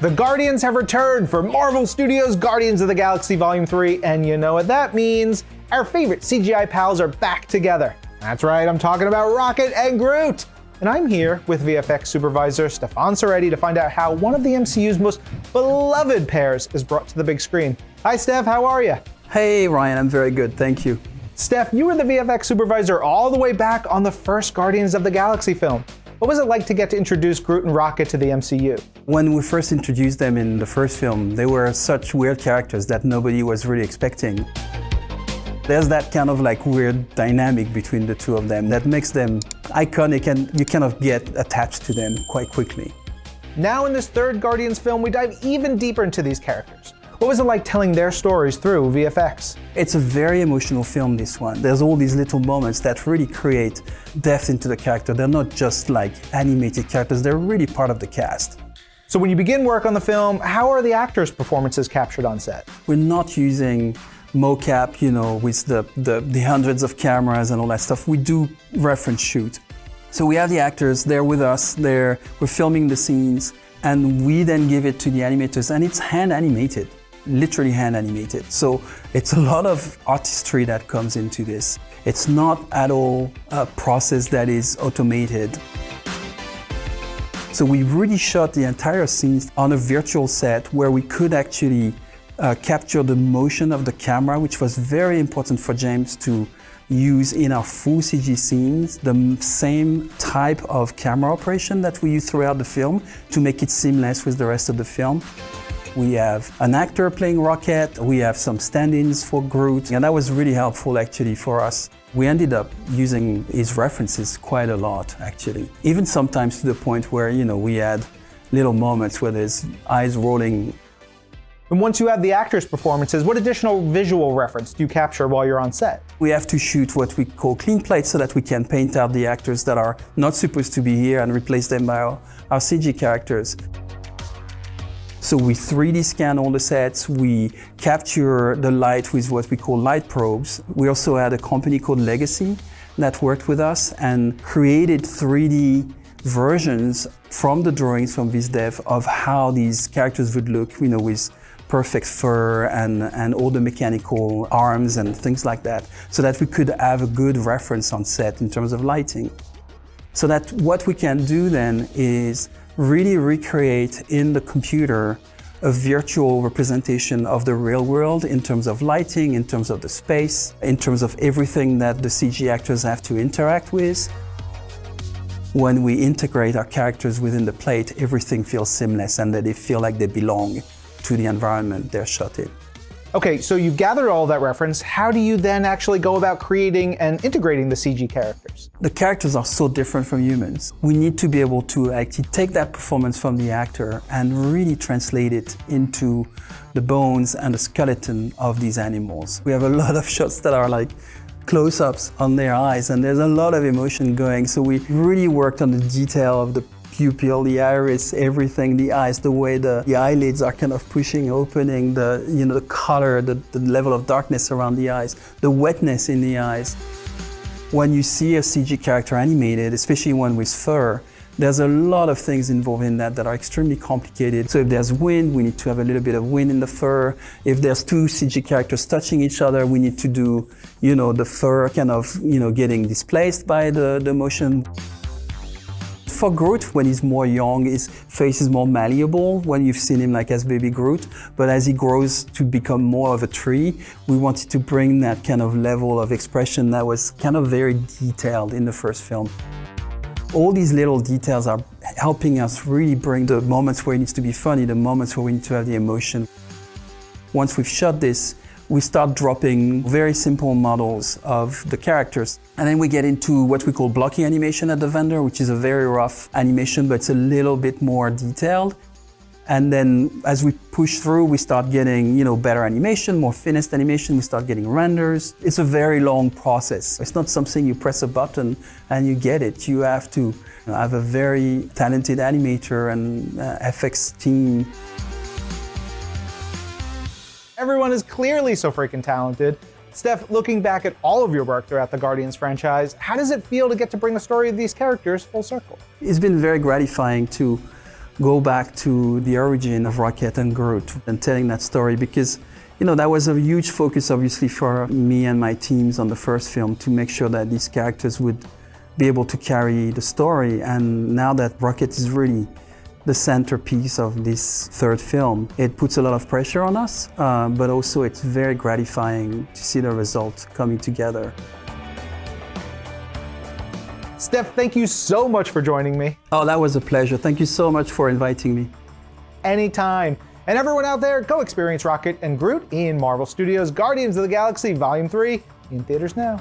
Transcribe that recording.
The Guardians have returned for Marvel Studios' Guardians of the Galaxy Volume 3, and you know what that means. Our favorite CGI pals are back together. That's right, I'm talking about Rocket and Groot. And I'm here with VFX supervisor Stefan Soretti to find out how one of the MCU's most beloved pairs is brought to the big screen. Hi Steph, how are you? Hey Ryan, I'm very good, thank you. Steph, you were the VFX supervisor all the way back on the first Guardians of the Galaxy film. What was it like to get to introduce Groot and Rocket to the MCU? When we first introduced them in the first film, they were such weird characters that nobody was really expecting. There's that kind of like weird dynamic between the two of them that makes them iconic, and you kind of get attached to them quite quickly. Now in this third Guardians film, we dive even deeper into these characters. What was it like telling their stories through VFX? It's a very emotional film, this one. There's all these little moments that really create depth into the character. They're not just like animated characters, they're really part of the cast. So when you begin work on the film, how are the actors' performances captured on set? We're not using mocap, with the hundreds of cameras and all that stuff. We do reference shoot. So we have the actors, they're with us, we're filming the scenes, and we then give it to the animators, and it's hand animated. Literally hand animated. So it's a lot of artistry that comes into this. It's not at all a process that is automated. So we really shot the entire scenes on a virtual set where we could actually capture the motion of the camera, which was very important for James to use in our full CG scenes, the same type of camera operation that we use throughout the film to make it seamless with the rest of the film. We have an actor playing Rocket, we have some stand-ins for Groot, and that was really helpful actually for us. We ended up using his references quite a lot actually, even sometimes to the point where we had little moments where there's eyes rolling. And once you have the actors' performances, what additional visual reference do you capture while you're on set? We have to shoot what we call clean plates so that we can paint out the actors that are not supposed to be here and replace them by our CG characters. So we 3D scan all the sets, we capture the light with what we call light probes. We also had a company called Legacy that worked with us and created 3D versions from the drawings from VizDev of how these characters would look, with perfect fur and all the mechanical arms and things like that, so that we could have a good reference on set in terms of lighting. So that what we can do then is really recreate in the computer a virtual representation of the real world in terms of lighting, in terms of the space, in terms of everything that the CG actors have to interact with. When we integrate our characters within the plate, everything feels seamless and that they feel like they belong to the environment they're shot in. Okay, so you've gathered all that reference. How do you then actually go about creating and integrating the CG characters? The characters are so different from humans. We need to be able to actually take that performance from the actor and really translate it into the bones and the skeleton of these animals. We have a lot of shots that are like close-ups on their eyes, and there's a lot of emotion going. So we really worked on the detail of the pupil, the iris, everything, the eyes, the way the eyelids are kind of pushing, opening, the color, the level of darkness around the eyes, the wetness in the eyes. When you see a CG character animated, especially one with fur, there's a lot of things involved in that are extremely complicated. So if there's wind, we need to have a little bit of wind in the fur. If there's two CG characters touching each other, we need to do, the fur kind of, getting displaced by the motion. For Groot, when he's more young, his face is more malleable when you've seen him like as baby Groot. But as he grows to become more of a tree, we wanted to bring that kind of level of expression that was kind of very detailed in the first film. All these little details are helping us really bring the moments where it needs to be funny, the moments where we need to have the emotion. Once we've shot this, we start dropping very simple models of the characters. And then we get into what we call blocking animation at the vendor, which is a very rough animation, but it's a little bit more detailed. And then as we push through, we start getting, better animation, more finished animation, we start getting renders. It's a very long process. It's not something you press a button and you get it. You have to have a very talented animator and FX team. Everyone is clearly so freaking talented. Steph, looking back at all of your work throughout the Guardians franchise, how does it feel to get to bring the story of these characters full circle? It's been very gratifying to go back to the origin of Rocket and Groot and telling that story, because that was a huge focus obviously for me and my teams on the first film, to make sure that these characters would be able to carry the story. And now that Rocket is really the centerpiece of this third film, it puts a lot of pressure on us, but also it's very gratifying to see the result coming together. Steph, thank you so much for joining me. Oh, that was a pleasure. Thank you so much for inviting me. Anytime. And everyone out there, go experience Rocket and Groot in Marvel Studios' Guardians of the Galaxy Volume 3 in theaters now.